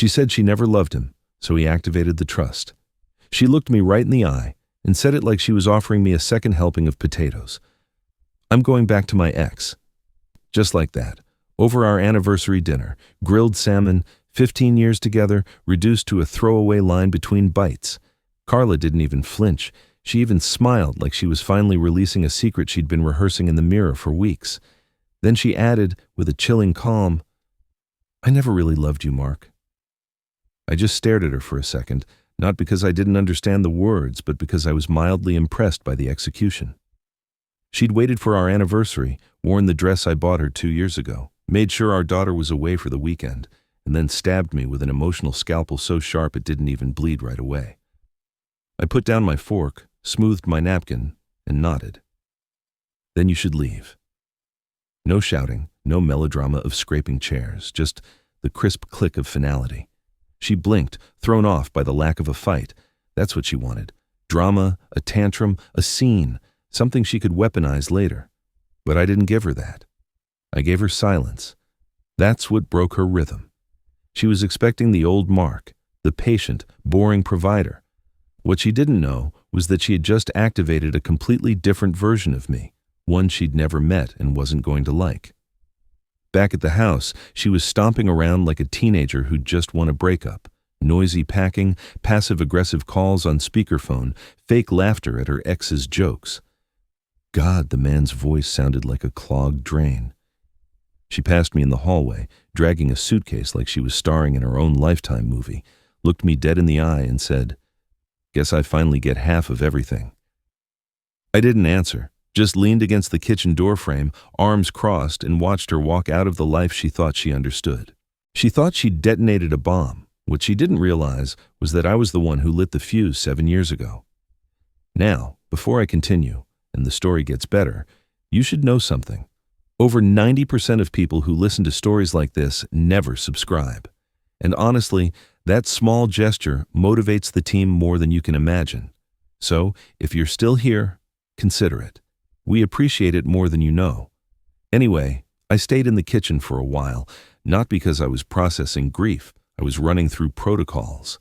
She said she never loved him, so he activated the trust. She looked me right in the eye and said it like she was offering me a second helping of potatoes. I'm going back to my ex. Just like that, over our anniversary dinner, grilled salmon, 15 years together, reduced to a throwaway line between bites. Carla didn't even flinch. She even smiled like she was finally releasing a secret she'd been rehearsing in the mirror for weeks. Then she added, with a chilling calm, I never really loved you, Mark. I just stared at her for a second, not because I didn't understand the words, but because I was mildly impressed by the execution. She'd waited for our anniversary, worn the dress I bought her 2 years ago, made sure our daughter was away for the weekend, and then stabbed me with an emotional scalpel so sharp it didn't even bleed right away. I put down my fork, smoothed my napkin, and nodded. Then you should leave. No shouting, no melodrama of scraping chairs, just the crisp click of finality. She blinked, thrown off by the lack of a fight. That's what she wanted. Drama, a tantrum, a scene, something she could weaponize later. But I didn't give her that. I gave her silence. That's what broke her rhythm. She was expecting the old Mark, the patient, boring provider. What she didn't know was that she had just activated a completely different version of me, one she'd never met and wasn't going to like. Back at the house, she was stomping around like a teenager who'd just won a breakup. Noisy packing, passive-aggressive calls on speakerphone, fake laughter at her ex's jokes. God, the man's voice sounded like a clogged drain. She passed me in the hallway, dragging a suitcase like she was starring in her own Lifetime movie, looked me dead in the eye and said, Guess I finally get half of everything. I didn't answer, just leaned against the kitchen doorframe, arms crossed, and watched her walk out of the life she thought she understood. She thought she'd detonated a bomb. What she didn't realize was that I was the one who lit the fuse 7 years ago. Now, before I continue, and the story gets better, you should know something. Over 90% of people who listen to stories like this never subscribe. And honestly, that small gesture motivates the team more than you can imagine. So, if you're still here, consider it. We appreciate it more than you know. Anyway, I stayed in the kitchen for a while, not because I was processing grief. I was running through protocols.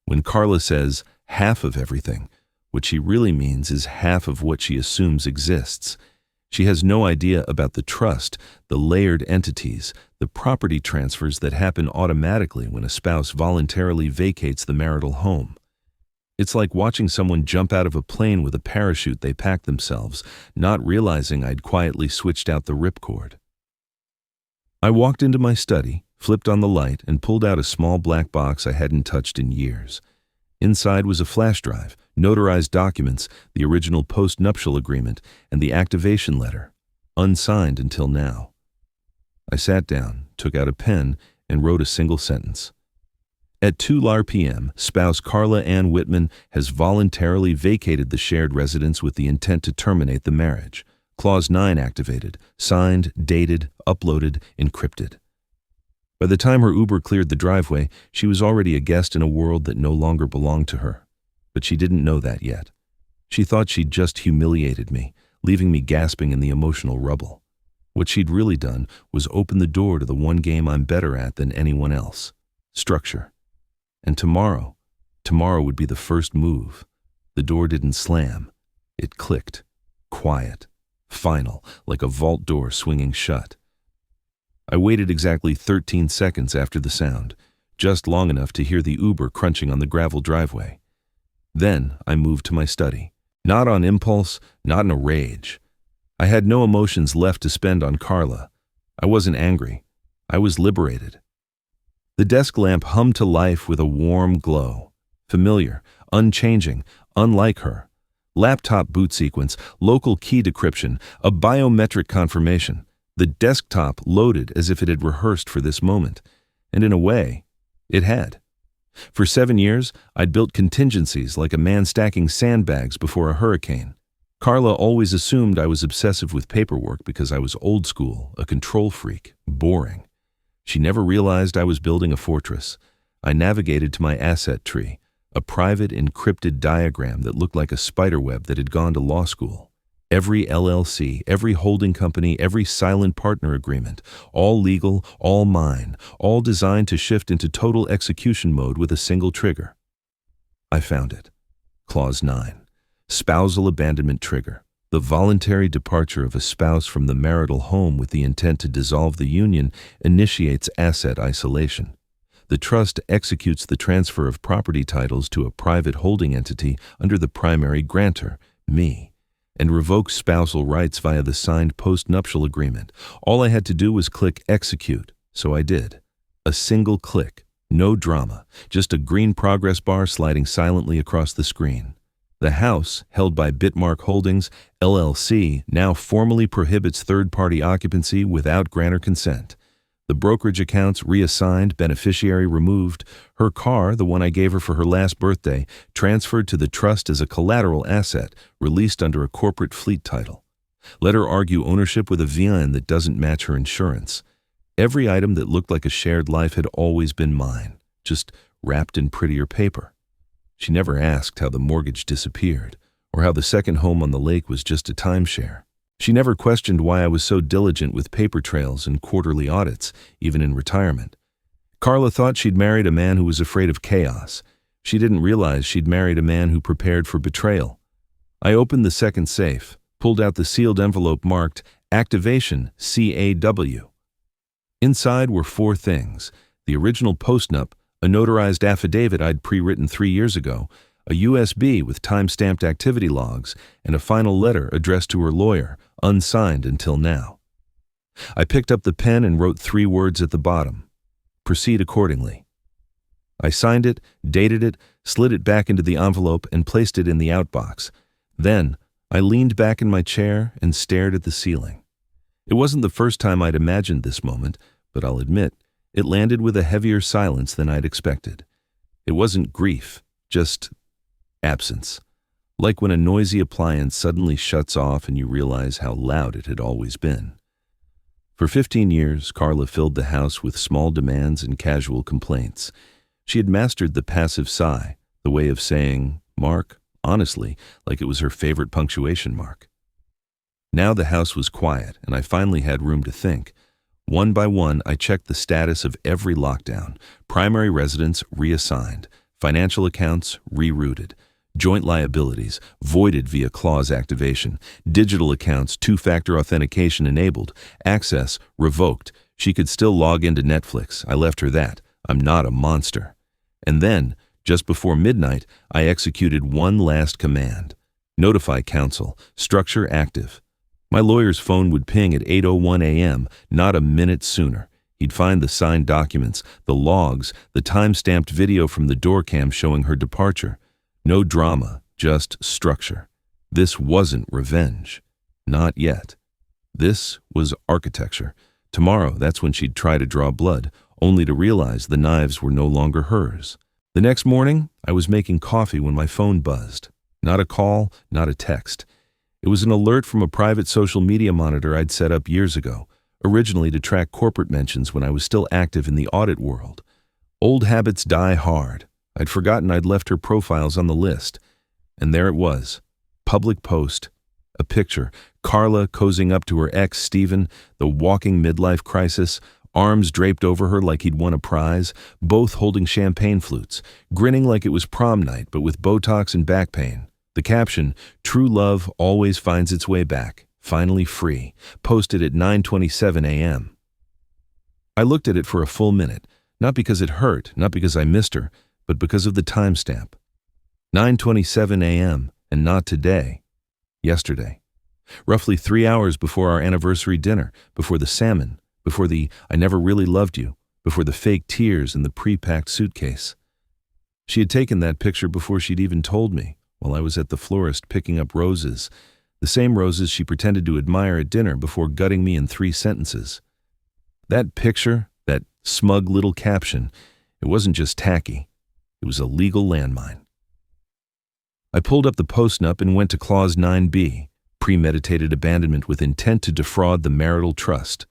When Carla says half of everything, what she really means is half of what she assumes exists. She has no idea about the trust, the layered entities, the property transfers that happen automatically when a spouse voluntarily vacates the marital home. It's like watching someone jump out of a plane with a parachute they packed themselves, not realizing I'd quietly switched out the ripcord. I walked into my study, flipped on the light, and pulled out a small black box I hadn't touched in years. Inside was a flash drive, notarized documents, the original post-nuptial agreement, and the activation letter, unsigned until now. I sat down, took out a pen, and wrote a single sentence. At 2:00 p.m., spouse Carla Ann Whitman has voluntarily vacated the shared residence with the intent to terminate the marriage. Clause 9 activated, signed, dated, uploaded, encrypted. By the time her Uber cleared the driveway, she was already a guest in a world that no longer belonged to her. But she didn't know that yet. She thought she'd just humiliated me, leaving me gasping in the emotional rubble. What she'd really done was open the door to the one game I'm better at than anyone else: structure. And tomorrow would be the first move. The door didn't slam. It clicked. Quiet. Final, like a vault door swinging shut. I waited exactly 13 seconds after the sound, just long enough to hear the Uber crunching on the gravel driveway. Then I moved to my study. Not on impulse, not in a rage. I had no emotions left to spend on Carla. I wasn't angry. I was liberated. The desk lamp hummed to life with a warm glow. Familiar, unchanging, unlike her. Laptop boot sequence, local key decryption, a biometric confirmation. The desktop loaded as if it had rehearsed for this moment. And in a way, it had. For 7 years, I'd built contingencies like a man stacking sandbags before a hurricane. Carla always assumed I was obsessive with paperwork because I was old school, a control freak, boring. She never realized I was building a fortress. I navigated to my asset tree, a private encrypted diagram that looked like a spiderweb that had gone to law school. Every LLC, every holding company, every silent partner agreement, all legal, all mine, all designed to shift into total execution mode with a single trigger. I found it. Clause 9. Spousal abandonment trigger. The voluntary departure of a spouse from the marital home with the intent to dissolve the union initiates asset isolation. The trust executes the transfer of property titles to a private holding entity under the primary grantor, me, and revokes spousal rights via the signed post-nuptial agreement. All I had to do was click execute, so I did. A single click, no drama, just a green progress bar sliding silently across the screen. The house, held by Bitmark Holdings, LLC, now formally prohibits third-party occupancy without grantor consent. The brokerage accounts reassigned, beneficiary removed. Her car, the one I gave her for her last birthday, transferred to the trust as a collateral asset, released under a corporate fleet title. Let her argue ownership with a VIN that doesn't match her insurance. Every item that looked like a shared life had always been mine, just wrapped in prettier paper. She never asked how the mortgage disappeared, or how the second home on the lake was just a timeshare. She never questioned why I was so diligent with paper trails and quarterly audits, even in retirement. Carla thought she'd married a man who was afraid of chaos. She didn't realize she'd married a man who prepared for betrayal. I opened the second safe, pulled out the sealed envelope marked Activation CAW. Inside were 4 things: the original postnup, a notarized affidavit I'd pre-written 3 years ago, a USB with time-stamped activity logs, and a final letter addressed to her lawyer, unsigned until now. I picked up the pen and wrote 3 words at the bottom: proceed accordingly. I signed it, dated it, slid it back into the envelope, and placed it in the outbox. Then, I leaned back in my chair and stared at the ceiling. It wasn't the first time I'd imagined this moment, but I'll admit, it landed with a heavier silence than I'd expected. It wasn't grief, just absence. Like when a noisy appliance suddenly shuts off and you realize how loud it had always been. For 15 years, Carla filled the house with small demands and casual complaints. She had mastered the passive sigh, the way of saying, "Mark," honestly, like it was her favorite punctuation mark. Now the house was quiet, and I finally had room to think. One by one, I checked the status of every lockdown. Primary residence reassigned, financial accounts rerouted, joint liabilities voided via clause activation, digital accounts 2-factor authentication enabled, access revoked. She could still log into Netflix. I left her that. I'm not a monster. And then, just before midnight, I executed one last command. Notify counsel, structure active. My lawyer's phone would ping at 8:01 a.m., not a minute sooner. He'd find the signed documents, the logs, the time-stamped video from the door cam showing her departure. No drama, just structure. This wasn't revenge. Not yet. This was architecture. Tomorrow, that's when she'd try to draw blood, only to realize the knives were no longer hers. The next morning, I was making coffee when my phone buzzed. Not a call, not a text. It was an alert from a private social media monitor I'd set up years ago, originally to track corporate mentions when I was still active in the audit world. Old habits die hard. I'd forgotten I'd left her profiles on the list. And there it was. Public post. A picture. Carla cozying up to her ex, Stephen, the walking midlife crisis, arms draped over her like he'd won a prize, both holding champagne flutes, grinning like it was prom night but with Botox and back pain. The caption, "True love always finds its way back, finally free," posted at 9:27 a.m. I looked at it for a full minute, not because it hurt, not because I missed her, but because of the timestamp. 9:27 a.m., and not today. Yesterday. Roughly 3 hours before our anniversary dinner, before the salmon, before the "I never really loved you," before the fake tears in the pre-packed suitcase. She had taken that picture before she'd even told me, while I was at the florist picking up roses, the same roses she pretended to admire at dinner before gutting me in 3 sentences. That picture, that smug little caption, it wasn't just tacky. It was a legal landmine. I pulled up the postnup and went to Clause 9b, premeditated abandonment with intent to defraud the marital trust.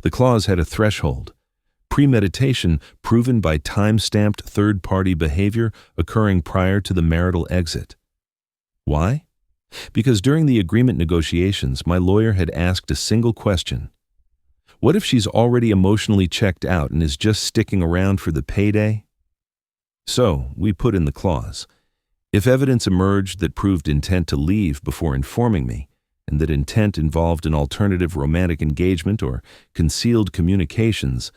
The clause had a threshold. Premeditation proven by time-stamped third-party behavior occurring prior to the marital exit. Why? Because during the agreement negotiations, my lawyer had asked a single question. What if she's already emotionally checked out and is just sticking around for the payday? So, we put in the clause. If evidence emerged that proved intent to leave before informing me, and that intent involved an alternative romantic engagement or concealed communications,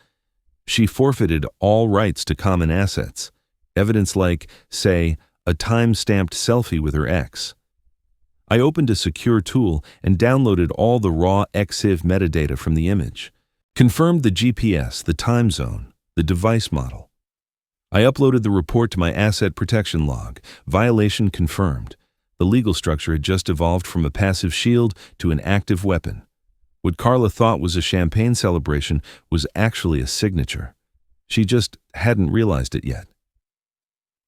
she forfeited all rights to common assets, evidence like, say, a time-stamped selfie with her ex. I opened a secure tool and downloaded all the raw EXIF metadata from the image, confirmed the GPS, the time zone, the device model. I uploaded the report to my asset protection log, violation confirmed. The legal structure had just evolved from a passive shield to an active weapon. What Carla thought was a champagne celebration was actually a signature. She just hadn't realized it yet.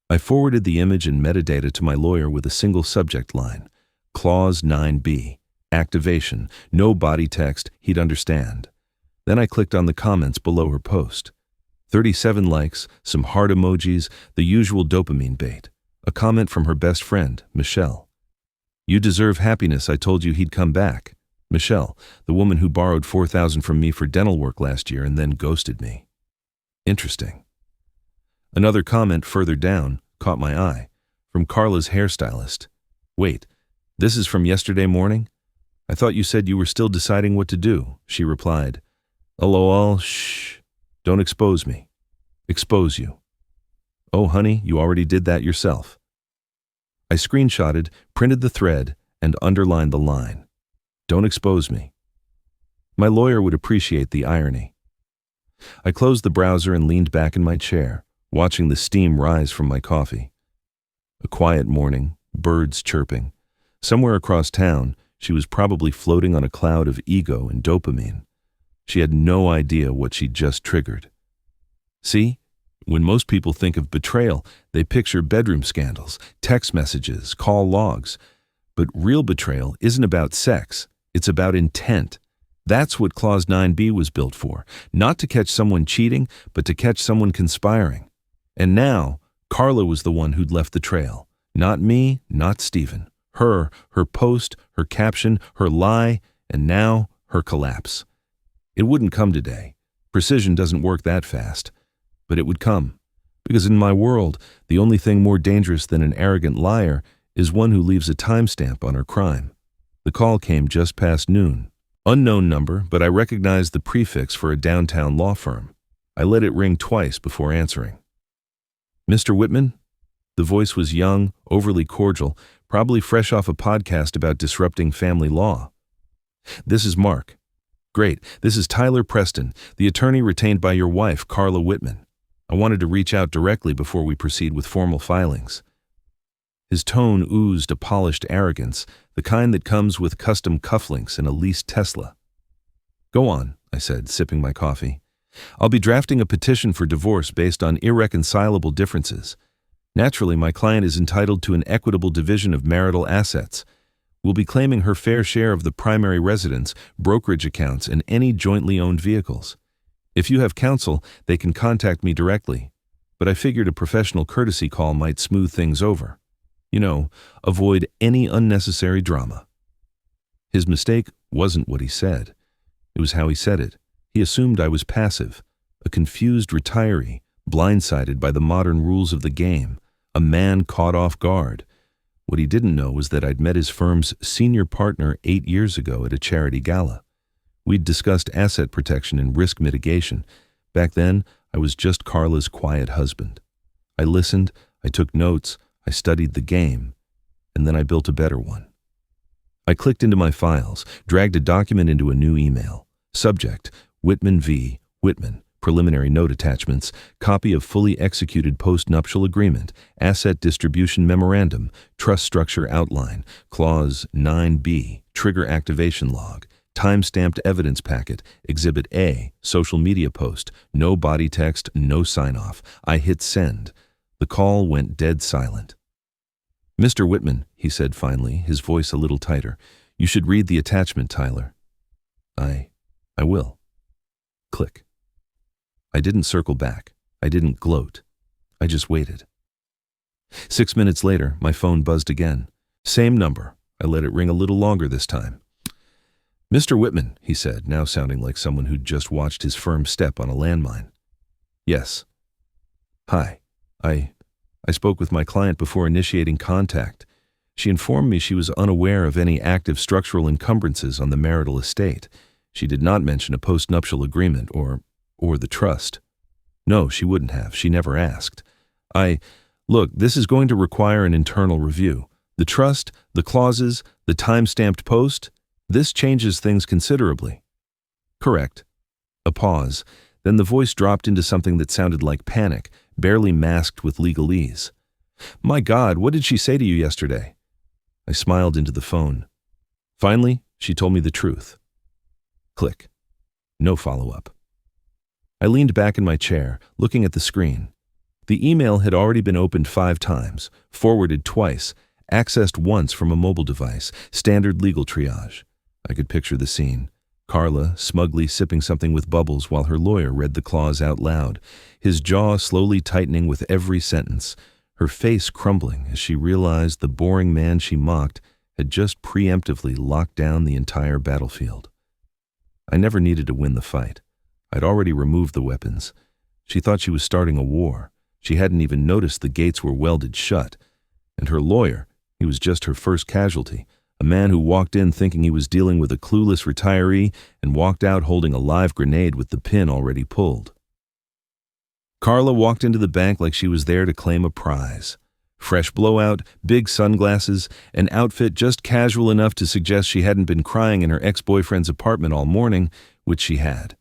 I forwarded the image and metadata to my lawyer with a single subject line. Clause 9B, activation, no body text, he'd understand. Then I clicked on the comments below her post. 37 likes, some heart emojis, the usual dopamine bait. A comment from her best friend, Michelle. You deserve happiness, I told you he'd come back. Michelle, the woman who borrowed $4,000 from me for dental work last year and then ghosted me. Interesting. Another comment further down caught my eye, from Carla's hairstylist. Wait, this is from yesterday morning? I thought you said you were still deciding what to do, she replied. LOL, shh, don't expose me. Expose you. Oh, honey, you already did that yourself. I screenshotted, printed the thread, and underlined the line. Don't expose me. My lawyer would appreciate the irony. I closed the browser and leaned back in my chair, watching the steam rise from my coffee. A quiet morning, birds chirping. Somewhere across town, she was probably floating on a cloud of ego and dopamine. She had no idea what she'd just triggered. See? When most people think of betrayal, they picture bedroom scandals, text messages, call logs. But real betrayal isn't about sex, it's about intent. That's what Clause 9B was built for, not to catch someone cheating, but to catch someone conspiring. And now, Carla was the one who'd left the trail. Not me, not Stephen. Her post, her caption, her lie, and now her collapse. It wouldn't come today. Precision doesn't work that fast. But it would come. Because in my world, the only thing more dangerous than an arrogant liar is one who leaves a timestamp on her crime. The call came just past noon. Unknown number, but I recognized the prefix for a downtown law firm. I let it ring twice before answering. Mr. Whitman? The voice was young, overly cordial, probably fresh off a podcast about disrupting family law. This is Mark. Great, this is Tyler Preston, the attorney retained by your wife, Carla Whitman. I wanted to reach out directly before we proceed with formal filings. His tone oozed a polished arrogance, the kind that comes with custom cufflinks and a leased Tesla. Go on, I said, sipping my coffee. I'll be drafting a petition for divorce based on irreconcilable differences. Naturally, my client is entitled to an equitable division of marital assets. We'll be claiming her fair share of the primary residence, brokerage accounts, and any jointly owned vehicles. If you have counsel, they can contact me directly, but I figured a professional courtesy call might smooth things over. You know, avoid any unnecessary drama. His mistake wasn't what he said. It was how he said it. He assumed I was passive, a confused retiree, blindsided by the modern rules of the game, a man caught off guard. What he didn't know was that I'd met his firm's senior partner 8 years ago at a charity gala. We'd discussed asset protection and risk mitigation. Back then, I was just Carla's quiet husband. I listened, I took notes, I studied the game, and then I built a better one. I clicked into my files, dragged a document into a new email. Subject, Whitman v. Whitman. Preliminary note attachments, copy of fully executed post-nuptial agreement, asset distribution memorandum, trust structure outline, clause 9B, trigger activation log, time-stamped evidence packet, exhibit A, social media post, no body text, no sign-off. I hit send. The call went dead silent. Mr. Whitman, he said finally, his voice a little tighter, you should read the attachment, Tyler. I will. Click. I didn't circle back. I didn't gloat. I just waited. 6 minutes later, my phone buzzed again. Same number. I let it ring a little longer this time. "Mr. Whitman," he said, now sounding like someone who'd just watched his firm step on a landmine. "Yes." "Hi. I spoke with my client before initiating contact. She informed me she was unaware of any active structural encumbrances on the marital estate. She did not mention a postnuptial agreement or the trust. No, she wouldn't have. She never asked. Look, this is going to require an internal review. The trust, the clauses, the time-stamped post, this changes things considerably." "Correct." A pause. Then the voice dropped into something that sounded like panic, barely masked with legalese. "My God, what did she say to you yesterday?" I smiled into the phone. "Finally, she told me the truth." Click. No follow-up. I leaned back in my chair, looking at the screen. The email had already been opened 5 times, forwarded twice, accessed once from a mobile device, standard legal triage. I could picture the scene. Carla smugly sipping something with bubbles while her lawyer read the clause out loud, his jaw slowly tightening with every sentence, her face crumbling as she realized the boring man she mocked had just preemptively locked down the entire battlefield. I never needed to win the fight. I'd already removed the weapons. She thought she was starting a war. She hadn't even noticed the gates were welded shut. And her lawyer, he was just her first casualty, a man who walked in thinking he was dealing with a clueless retiree and walked out holding a live grenade with the pin already pulled. Carla walked into the bank like she was there to claim a prize. Fresh blowout, big sunglasses, an outfit just casual enough to suggest she hadn't been crying in her ex-boyfriend's apartment all morning, which she had.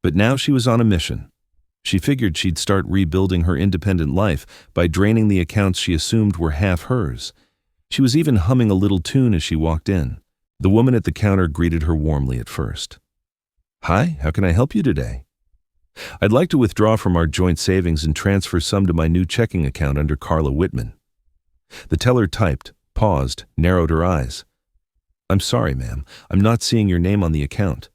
But now she was on a mission. She figured she'd start rebuilding her independent life by draining the accounts she assumed were half hers. She was even humming a little tune as she walked in. The woman at the counter greeted her warmly at first. "Hi, how can I help you today?" "I'd like to withdraw from our joint savings and transfer some to my new checking account under Carla Whitman." The teller typed, paused, narrowed her eyes. "I'm sorry, ma'am. I'm not seeing your name on the account."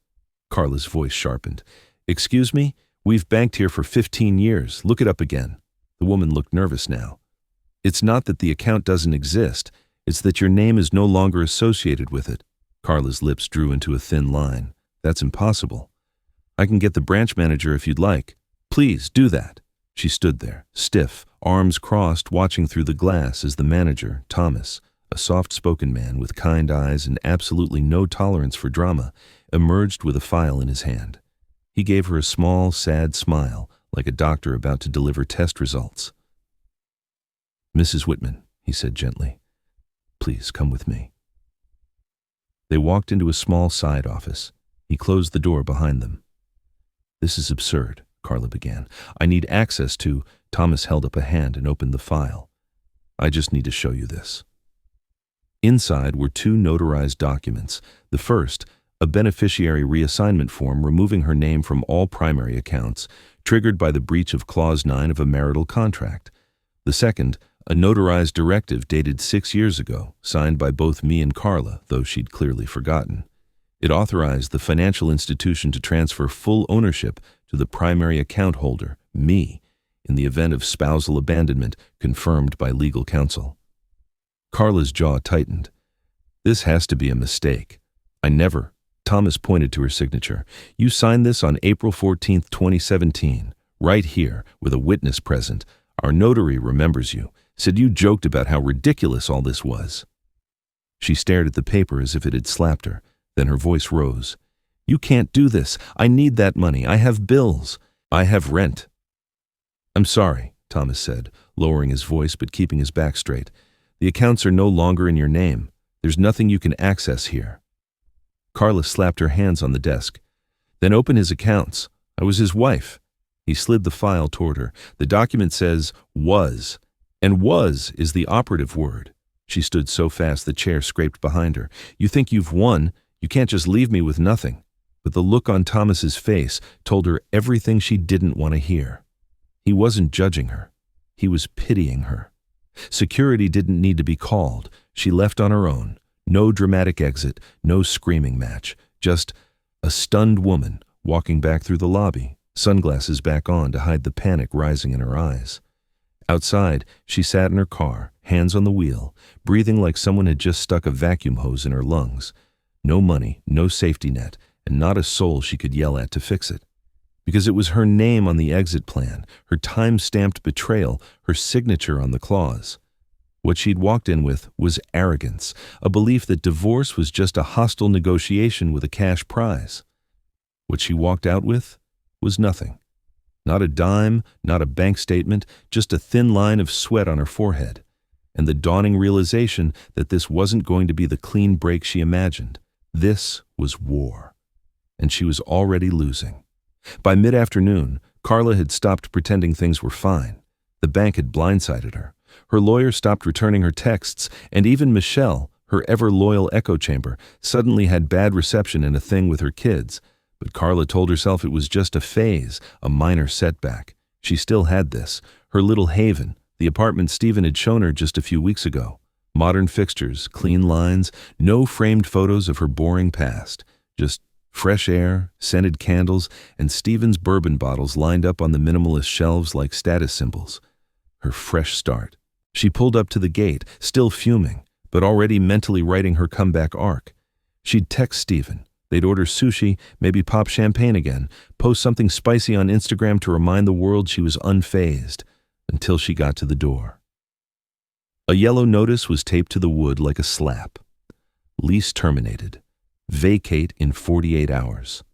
Carla's voice sharpened. "Excuse me? We've banked here for 15 years. Look it up again." The woman looked nervous now. "It's not that the account doesn't exist. It's that your name is no longer associated with it." Carla's lips drew into a thin line. "That's impossible." "I can get the branch manager if you'd like." "Please, do that." She stood there, stiff, arms crossed, watching through the glass as the manager, Thomas, a soft-spoken man with kind eyes and absolutely no tolerance for drama, emerged with a file in his hand. He gave her a small, sad smile, like a doctor about to deliver test results. "Mrs. Whitman," he said gently, "please come with me." They walked into a small side office. He closed the door behind them. "This is absurd," Carla began. "I need access to—" Thomas held up a hand and opened the file. "I just need to show you this." Inside were 2 notarized documents. The first, a beneficiary reassignment form removing her name from all primary accounts, triggered by the breach of Clause 9 of a marital contract. The second, a notarized directive dated 6 years ago, signed by both me and Carla, though she'd clearly forgotten. It authorized the financial institution to transfer full ownership to the primary account holder, me, in the event of spousal abandonment confirmed by legal counsel. Carla's jaw tightened. "This has to be a mistake. I never—" Thomas pointed to her signature. "You signed this on April 14th, 2017, right here, with a witness present. Our notary remembers you, said you joked about how ridiculous all this was." She stared at the paper as if it had slapped her. Then her voice rose. "You can't do this. I need that money. I have bills. I have rent." "I'm sorry," Thomas said, lowering his voice but keeping his back straight. "The accounts are no longer in your name. There's nothing you can access here." Carla slapped her hands on the desk. "Then open his accounts. I was his wife." He slid the file toward her. "The document says was, and was is the operative word." She stood so fast the chair scraped behind her. "You think you've won? You can't just leave me with nothing." But the look on Thomas's face told her everything she didn't want to hear. He wasn't judging her. He was pitying her. Security didn't need to be called. She left on her own. No dramatic exit, no screaming match. Just a stunned woman walking back through the lobby, sunglasses back on to hide the panic rising in her eyes. Outside, she sat in her car, hands on the wheel, breathing like someone had just stuck a vacuum hose in her lungs. No money, no safety net, and not a soul she could yell at to fix it. Because it was her name on the exit plan, her time-stamped betrayal, her signature on the clause. What she'd walked in with was arrogance, a belief that divorce was just a hostile negotiation with a cash prize. What she walked out with was nothing. Not a dime, not a bank statement, just a thin line of sweat on her forehead, and the dawning realization that this wasn't going to be the clean break she imagined. This was war, and she was already losing. By mid-afternoon, Carla had stopped pretending things were fine. The bank had blindsided her. Her lawyer stopped returning her texts, and even Michelle, her ever-loyal echo chamber, suddenly had bad reception and a thing with her kids. But Carla told herself it was just a phase, a minor setback. She still had this, her little haven, the apartment Stephen had shown her just a few weeks ago. Modern fixtures, clean lines, no framed photos of her boring past. Just fresh air, scented candles, and Stephen's bourbon bottles lined up on the minimalist shelves like status symbols. Her fresh start. She pulled up to the gate, still fuming, but already mentally writing her comeback arc. She'd text Stephen. They'd order sushi, maybe pop champagne again, post something spicy on Instagram to remind the world she was unfazed, until she got to the door. A yellow notice was taped to the wood like a slap. Lease terminated. Vacate in 48 hours.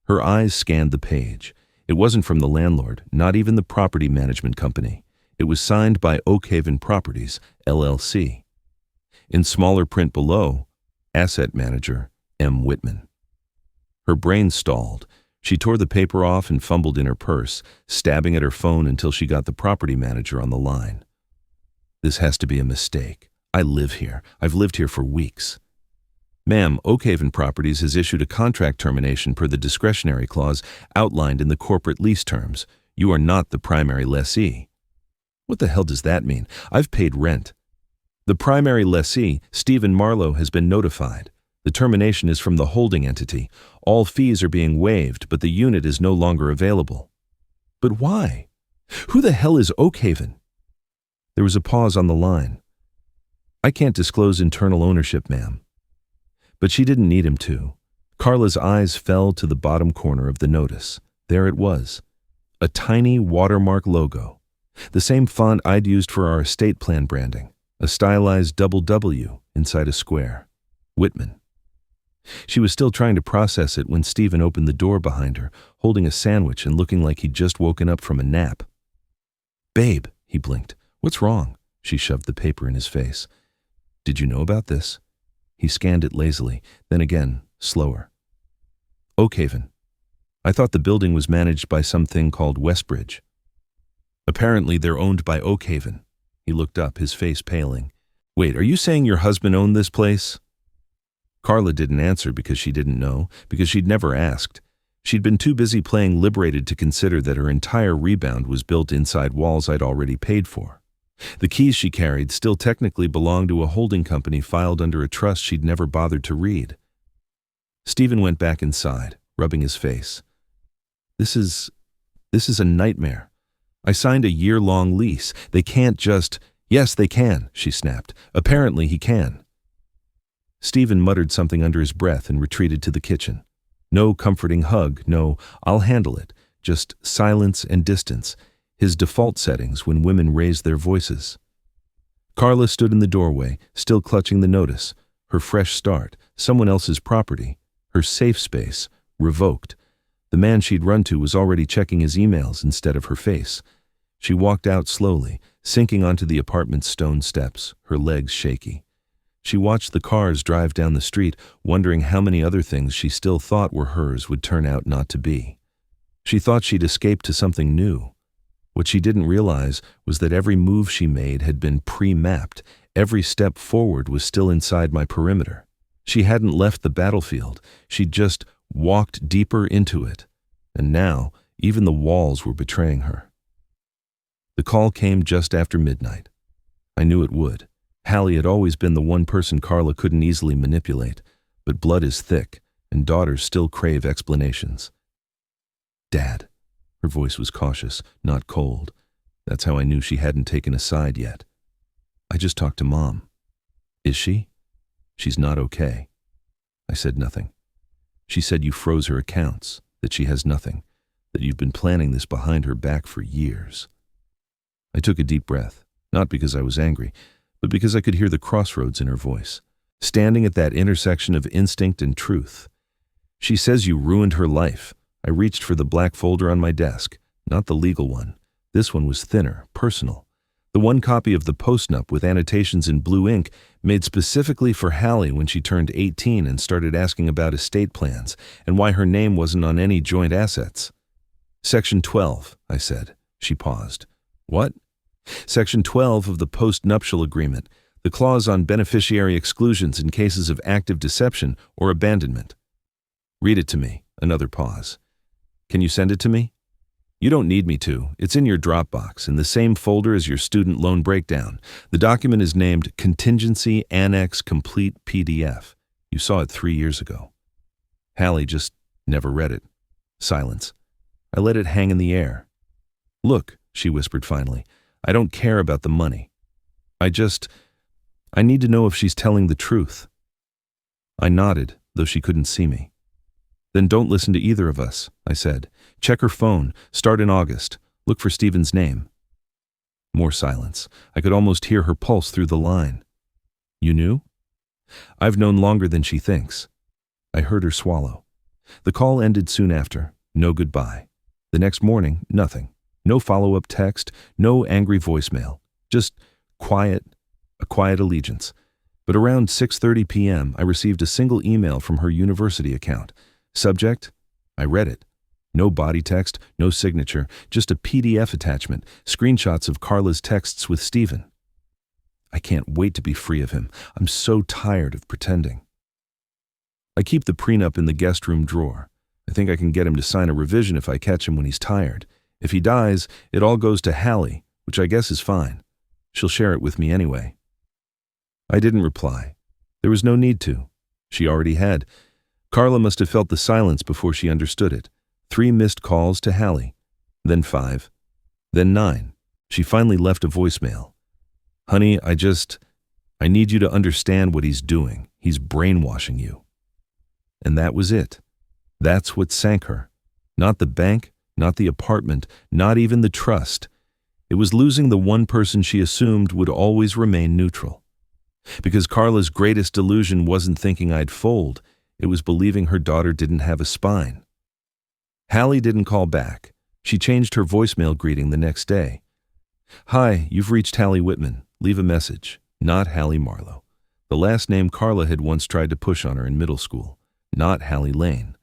Her eyes scanned the page. It wasn't from the landlord, not even the property management company. It was signed by Oakhaven Properties, LLC. In smaller print below, Asset Manager, M. Whitman. Her brain stalled. She tore the paper off and fumbled in her purse, stabbing at her phone until she got the property manager on the line. This has to be a mistake. I live here. I've lived here for weeks. Ma'am, Oakhaven Properties has issued a contract termination per the discretionary clause outlined in the corporate lease terms. You are not the primary lessee. What the hell does that mean? I've paid rent. The primary lessee, Stephen Marlowe, has been notified. The termination is from the holding entity. All fees are being waived, but the unit is no longer available. But why? Who the hell is Oakhaven? There was a pause on the line. I can't disclose internal ownership, ma'am. But she didn't need him to. Carla's eyes fell to the bottom corner of the notice. There it was. A tiny watermark logo. The same font I'd used for our estate plan branding. A stylized double W inside a square. Whitman. She was still trying to process it when Stephen opened the door behind her, holding a sandwich and looking like he'd just woken up from a nap. Babe, he blinked. What's wrong? She shoved the paper in his face. Did you know about this? He scanned it lazily, then again, slower. Oakhaven. I thought the building was managed by something called Westbridge. Apparently they're owned by Oakhaven. He looked up, his face paling. Wait, are you saying your husband owned this place? Carla didn't answer because she didn't know, because she'd never asked. She'd been too busy playing liberated to consider that her entire rebound was built inside walls I'd already paid for. The keys she carried still technically belonged to a holding company filed under a trust she'd never bothered to read. Stephen went back inside, rubbing his face. This is a nightmare. I signed a year-long lease. They can't just... Yes, they can, she snapped. Apparently he can. Stephen muttered something under his breath and retreated to the kitchen. No comforting hug, no, I'll handle it, just silence and distance, his default settings when women raised their voices. Carla stood in the doorway, still clutching the notice, her fresh start, someone else's property, her safe space, revoked. The man she'd run to was already checking his emails instead of her face. She walked out slowly, sinking onto the apartment's stone steps, her legs shaky. She watched the cars drive down the street, wondering how many other things she still thought were hers would turn out not to be. She thought she'd escaped to something new. What she didn't realize was that every move she made had been pre-mapped. Every step forward was still inside my perimeter. She hadn't left the battlefield. She'd just walked deeper into it. And now, even the walls were betraying her. The call came just after midnight. I knew it would. Hallie had always been the one person Carla couldn't easily manipulate, but blood is thick, and daughters still crave explanations. Dad. Her voice was cautious, not cold. That's how I knew she hadn't taken a side yet. just talked to Mom. Is she? She's not okay. I said nothing. She said you froze her accounts, that she has nothing, that you've been planning this behind her back for years. I took a deep breath, not because I was angry, but because I could hear the crossroads in her voice, standing at that intersection of instinct and truth. She says you ruined her life. I reached for the black folder on my desk, not the legal one. This one was thinner, personal. The one copy of the postnup with annotations in blue ink made specifically for Hallie when she turned 18 and started asking about estate plans and why her name wasn't on any joint assets. Section 12, I said. She paused. What? Section 12 of the post-nuptial agreement, the clause on beneficiary exclusions in cases of active deception or abandonment. Read it to me. Another pause. Can you send it to me? You don't need me to. It's in your Dropbox, in the same folder as your student loan breakdown. The document is named Contingency Annex Complete PDF. You saw it 3 years ago. Hallie just never read it. Silence. I let it hang in the air. Look, she whispered finally, I don't care about the money. I need to know if she's telling the truth. I nodded, though she couldn't see me. Then don't listen to either of us, I said. Check her phone. Start in August. Look for Stephen's name. More silence. I could almost hear her pulse through the line. You knew? I've known longer than she thinks. I heard her swallow. The call ended soon after. No goodbye. The next morning, nothing. No follow-up text, no angry voicemail. Just quiet, a quiet allegiance. But around 6:30 p.m., I received a single email from her university account. Subject? I read it. No body text, no signature, just a PDF attachment, screenshots of Carla's texts with Stephen. I can't wait to be free of him. I'm so tired of pretending. I keep the prenup in the guest room drawer. I think I can get him to sign a revision if I catch him when he's tired. If he dies, it all goes to Hallie, which I guess is fine. She'll share it with me anyway. I didn't reply. There was no need to. She already had. Carla must have felt the silence before she understood it. 3 missed calls to Hallie, then 5, then 9. She finally left a voicemail. Honey, I need you to understand what he's doing. He's brainwashing you. And that was it. That's what sank her. Not the bank, not the apartment, not even the trust. It was losing the one person she assumed would always remain neutral. Because Carla's greatest delusion wasn't thinking I'd fold. It was believing her daughter didn't have a spine. Hallie didn't call back. She changed her voicemail greeting the next day. Hi, you've reached Hallie Whitman. Leave a message. Not Hallie Marlowe. The last name Carla had once tried to push on her in middle school. Not Hallie Lane.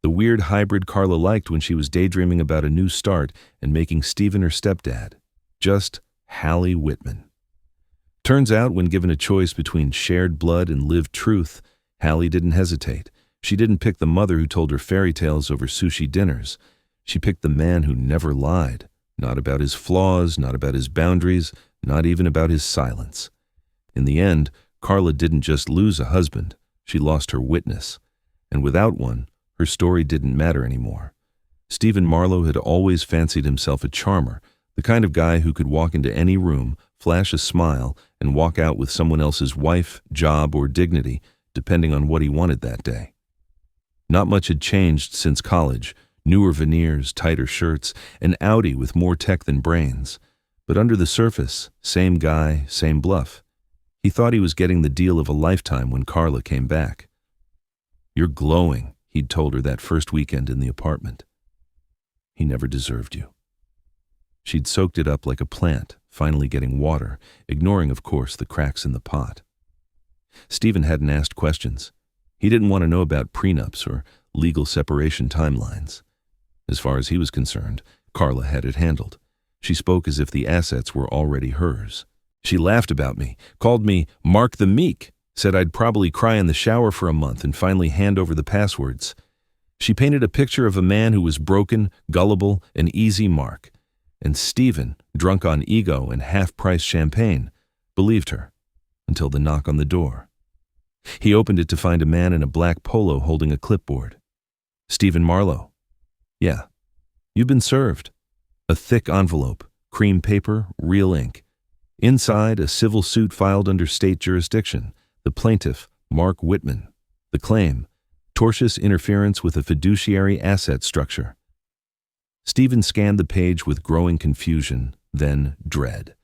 The weird hybrid Carla liked when she was daydreaming about a new start and making Stephen her stepdad. Just Hallie Whitman. Turns out, when given a choice between shared blood and lived truth, Hallie didn't hesitate. She didn't pick the mother who told her fairy tales over sushi dinners. She picked the man who never lied. Not about his flaws, not about his boundaries, not even about his silence. In the end, Carla didn't just lose a husband. She lost her witness. And without one, her story didn't matter anymore. Stephen Marlowe had always fancied himself a charmer, the kind of guy who could walk into any room, flash a smile, and walk out with someone else's wife, job, or dignity, depending on what he wanted that day. Not much had changed since college. Newer veneers, tighter shirts, an Audi with more tech than brains. But under the surface, same guy, same bluff. He thought he was getting the deal of a lifetime when Carla came back. You're glowing, he'd told her that first weekend in the apartment. He never deserved you. She'd soaked it up like a plant, finally getting water, ignoring, of course, the cracks in the pot. Stephen hadn't asked questions. He didn't want to know about prenups or legal separation timelines. As far as he was concerned, Carla had it handled. She spoke as if the assets were already hers. She laughed about me, called me Mark the Meek, said I'd probably cry in the shower for a month and finally hand over the passwords. She painted a picture of a man who was broken, gullible, an easy mark. And Stephen, drunk on ego and half-price champagne, believed her, until the knock on the door. He opened it to find a man in a black polo holding a clipboard. Stephen Marlowe. Yeah. You've been served. A thick envelope, cream paper, real ink. Inside, a civil suit filed under state jurisdiction. The plaintiff, Mark Whitman. The claim, tortious interference with a fiduciary asset structure. Stephen scanned the page with growing confusion, then dread.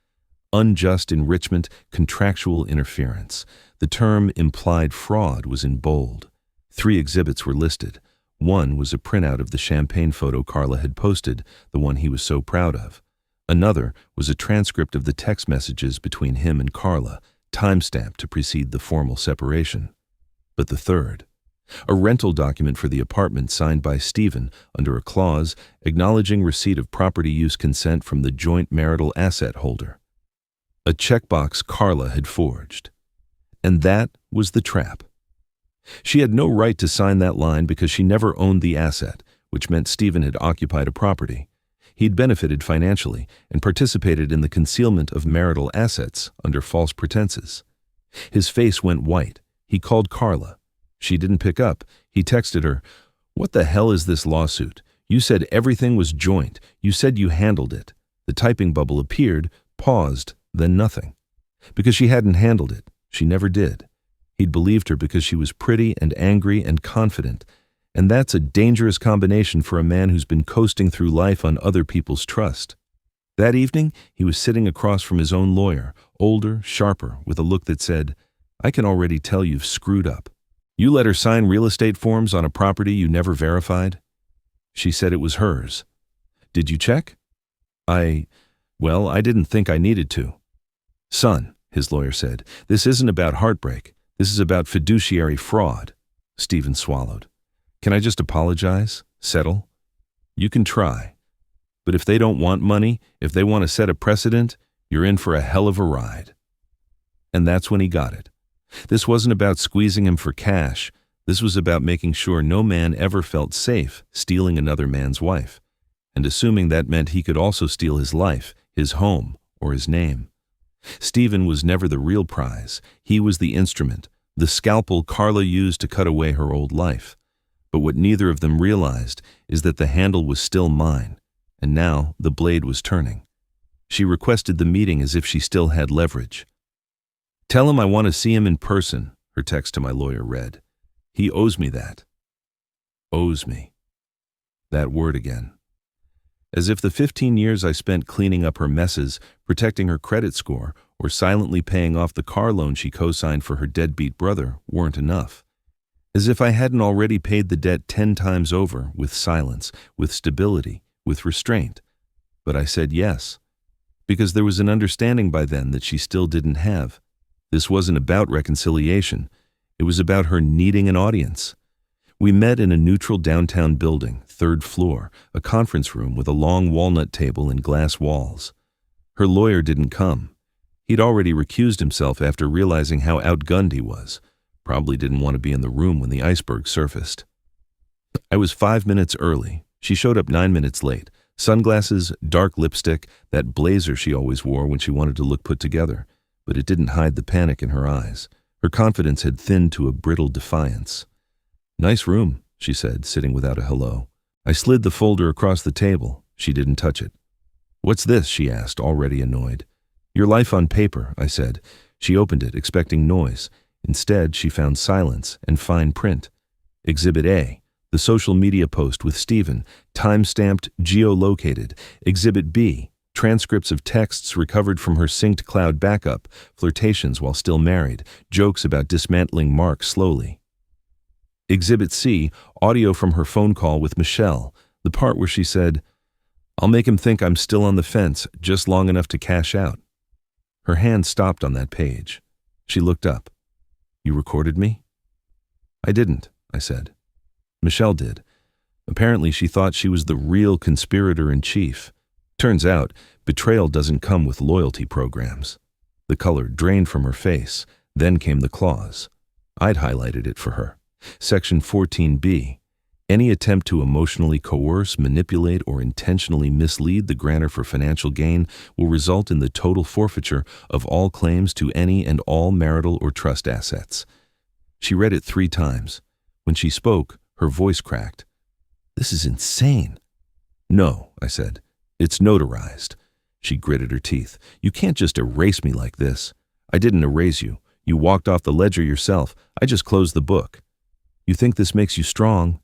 Unjust enrichment, contractual interference. The term implied fraud was in bold. 3 exhibits were listed. One was a printout of the champagne photo Carla had posted, the one he was so proud of. Another was a transcript of the text messages between him and Carla, time-stamped to precede the formal separation. But the third, a rental document for the apartment signed by Stephen under a clause acknowledging receipt of property use consent from the joint marital asset holder. A checkbox Carla had forged. And that was the trap. She had no right to sign that line because she never owned the asset, which meant Stephen had occupied a property. He'd benefited financially and participated in the concealment of marital assets under false pretenses. His face went white. He called Carla. She didn't pick up. He texted her, "What the hell is this lawsuit? You said everything was joint. You said you handled it." The typing bubble appeared, paused, then nothing. Because she hadn't handled it. She never did. He'd believed her because she was pretty and angry and confident. And that's a dangerous combination for a man who's been coasting through life on other people's trust. That evening, he was sitting across from his own lawyer, older, sharper, with a look that said, "I can already tell you've screwed up. You let her sign real estate forms on a property you never verified?" She said it was hers. "Did you check?" Well, I didn't think I needed to." "Son," his lawyer said, "this isn't about heartbreak. This is about fiduciary fraud." Stephen swallowed. "Can I just apologize? Settle?" "You can try. But if they don't want money, if they want to set a precedent, you're in for a hell of a ride." And that's when he got it. This wasn't about squeezing him for cash. This was about making sure no man ever felt safe stealing another man's wife, and assuming that meant he could also steal his life, his home, or his name. Stephen was never the real prize. He was the instrument, the scalpel Carla used to cut away her old life. But what neither of them realized is that the handle was still mine, and now the blade was turning. She requested the meeting as if she still had leverage. "Tell him I want to see him in person," her text to my lawyer read. "He owes me that." Owes me. That word again. As if the 15 years I spent cleaning up her messes, protecting her credit score, or silently paying off the car loan she co-signed for her deadbeat brother weren't enough. As if I hadn't already paid the debt 10 times over, with silence, with stability, with restraint. But I said yes, because there was an understanding by then that she still didn't have. This wasn't about reconciliation. It was about her needing an audience. We met in a neutral downtown building, 3rd floor, a conference room with a long walnut table and glass walls. Her lawyer didn't come. He'd already recused himself after realizing how outgunned he was. Probably didn't want to be in the room when the iceberg surfaced. I was 5 minutes early. She showed up 9 minutes late. Sunglasses, dark lipstick, that blazer she always wore when she wanted to look put together. But it didn't hide the panic in her eyes. Her confidence had thinned to a brittle defiance. "Nice room," she said, sitting without a hello. I slid the folder across the table. She didn't touch it. "What's this?" she asked, already annoyed. "Your life on paper," I said. She opened it, expecting noise. Instead, she found silence and fine print. Exhibit A, the social media post with Stephen, time-stamped, geolocated. Exhibit B, transcripts of texts recovered from her synced cloud backup, flirtations while still married, jokes about dismantling Mark slowly. Exhibit C, audio from her phone call with Michelle, the part where she said, "I'll make him think I'm still on the fence, just long enough to cash out." Her hand stopped on that page. She looked up. "You recorded me?" "I didn't," I said. "Michelle did. Apparently she thought she was the real conspirator-in-chief. Turns out, betrayal doesn't come with loyalty programs." The color drained from her face. Then came the clause. I'd highlighted it for her. Section 14B. Any attempt to emotionally coerce, manipulate, or intentionally mislead the grantor for financial gain will result in the total forfeiture of all claims to any and all marital or trust assets. She read it 3 times. When she spoke, her voice cracked. "This is insane." "No," I said. "It's notarized. She gritted her teeth. "You can't just erase me like this." "I didn't erase you. You walked off the ledger yourself. I just closed the book." "You think this makes you strong?"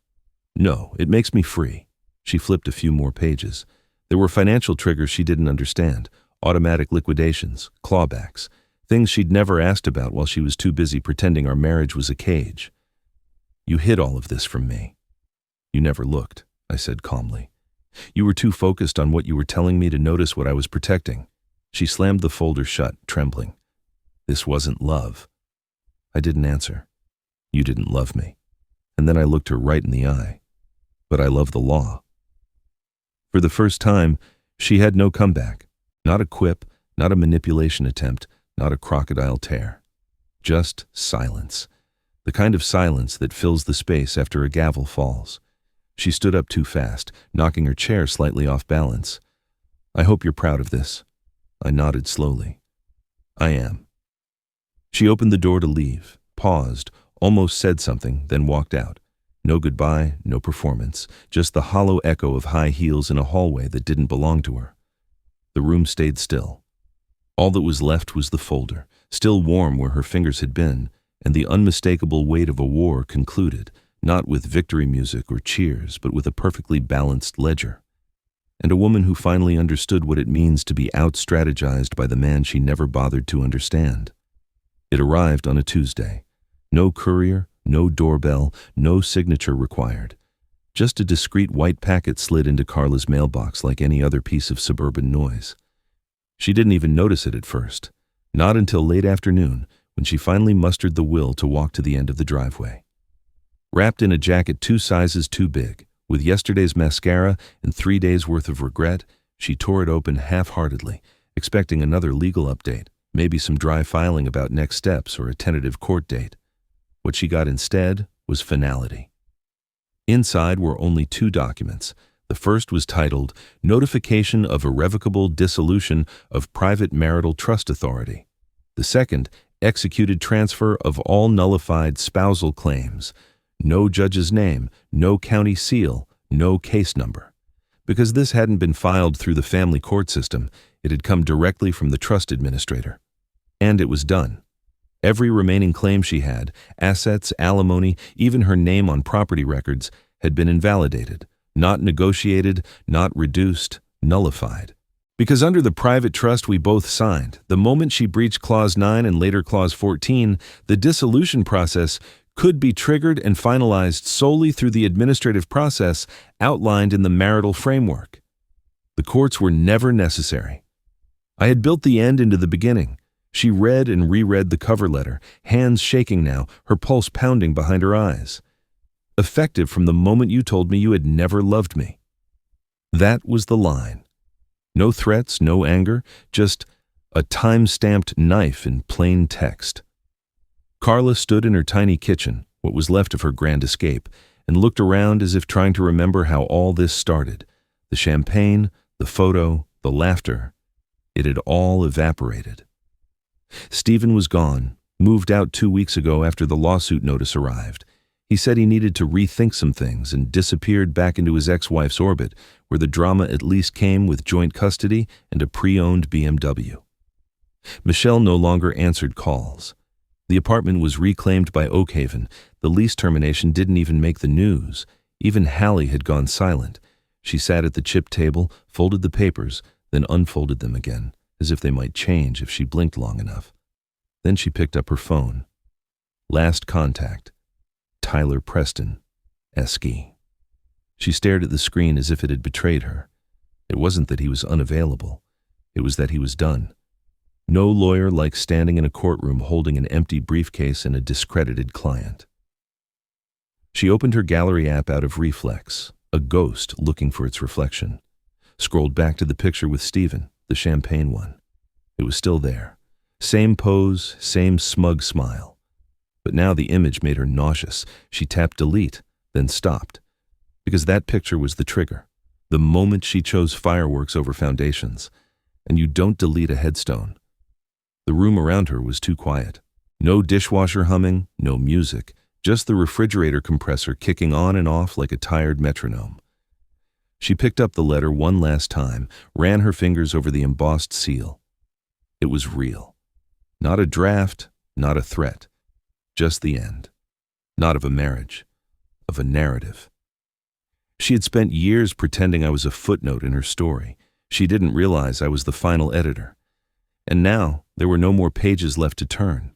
"No, it makes me free." She flipped a few more pages. There were financial triggers she didn't understand, automatic liquidations, clawbacks, things she'd never asked about while she was too busy pretending our marriage was a cage. "You hid all of this from me." "You never looked," I said calmly. "You were too focused on what you were telling me to notice what I was protecting." She slammed the folder shut, trembling. "This wasn't love." I didn't answer. "You didn't love me." And then I looked her right in the eye. "But I love the law." For the first time, she had no comeback. Not a quip, not a manipulation attempt, not a crocodile tear. Just silence. The kind of silence that fills the space after a gavel falls. She stood up too fast, knocking her chair slightly off balance. "I hope you're proud of this." I nodded slowly. "I am." She opened the door to leave, paused, almost said something, then walked out. No goodbye, no performance, just the hollow echo of high heels in a hallway that didn't belong to her. The room stayed still. All that was left was the folder, still warm where her fingers had been, and the unmistakable weight of a war concluded, not with victory music or cheers, but with a perfectly balanced ledger. And a woman who finally understood what it means to be out-strategized by the man she never bothered to understand. It arrived on a Tuesday. No courier, no doorbell, no signature required. Just a discreet white packet slid into Carla's mailbox like any other piece of suburban noise. She didn't even notice it at first, not until late afternoon when she finally mustered the will to walk to the end of the driveway. Wrapped in a jacket 2 sizes too big, with yesterday's mascara and 3 days' worth of regret, she tore it open half-heartedly, expecting another legal update, maybe some dry filing about next steps or a tentative court date. What she got instead was finality. Inside were only 2 documents. The first was titled, "Notification of Irrevocable Dissolution of Private Marital Trust Authority." The second, "Executed Transfer of All Nullified Spousal Claims." No judge's name, no county seal, no case number. Because this hadn't been filed through the family court system, it had come directly from the trust administrator. And it was done. Every remaining claim she had, assets, alimony, even her name on property records, had been invalidated, not negotiated, not reduced, nullified. Because under the private trust we both signed, the moment she breached Clause 9 and later Clause 14, the dissolution process could be triggered and finalized solely through the administrative process outlined in the marital framework. The courts were never necessary. I had built the end into the beginning. She read and reread the cover letter, hands shaking now, her pulse pounding behind her eyes. "Effective from the moment you told me you had never loved me." That was the line. No threats, no anger, just a time-stamped knife in plain text. Carla stood in her tiny kitchen, what was left of her grand escape, and looked around as if trying to remember how all this started. The champagne, the photo, the laughter. It had all evaporated. Stephen was gone, moved out 2 weeks ago after the lawsuit notice arrived. He said he needed to rethink some things and disappeared back into his ex-wife's orbit, where the drama at least came with joint custody and a pre-owned BMW. Michelle no longer answered calls. The apartment was reclaimed by Oakhaven. The lease termination didn't even make the news. Even Hallie had gone silent. She sat at the chip table, folded the papers, then unfolded them again, as if they might change if she blinked long enough. Then she picked up her phone. Last contact. Tyler Preston, Esky. She stared at the screen as if it had betrayed her. It wasn't that he was unavailable. It was that he was done. No lawyer likes standing in a courtroom holding an empty briefcase and a discredited client. She opened her gallery app out of reflex, a ghost looking for its reflection. Scrolled back to the picture with Stephen, the champagne one. It was still there. Same pose, same smug smile. But now the image made her nauseous. She tapped delete, then stopped. Because that picture was the trigger. The moment she chose fireworks over foundations. And you don't delete a headstone. The room around her was too quiet. No dishwasher humming, no music, just the refrigerator compressor kicking on and off like a tired metronome. She picked up the letter one last time, ran her fingers over the embossed seal. It was real. Not a draft, not a threat. Just the end. Not of a marriage, of a narrative. She had spent years pretending I was a footnote in her story. She didn't realize I was the final editor. And now, there were no more pages left to turn.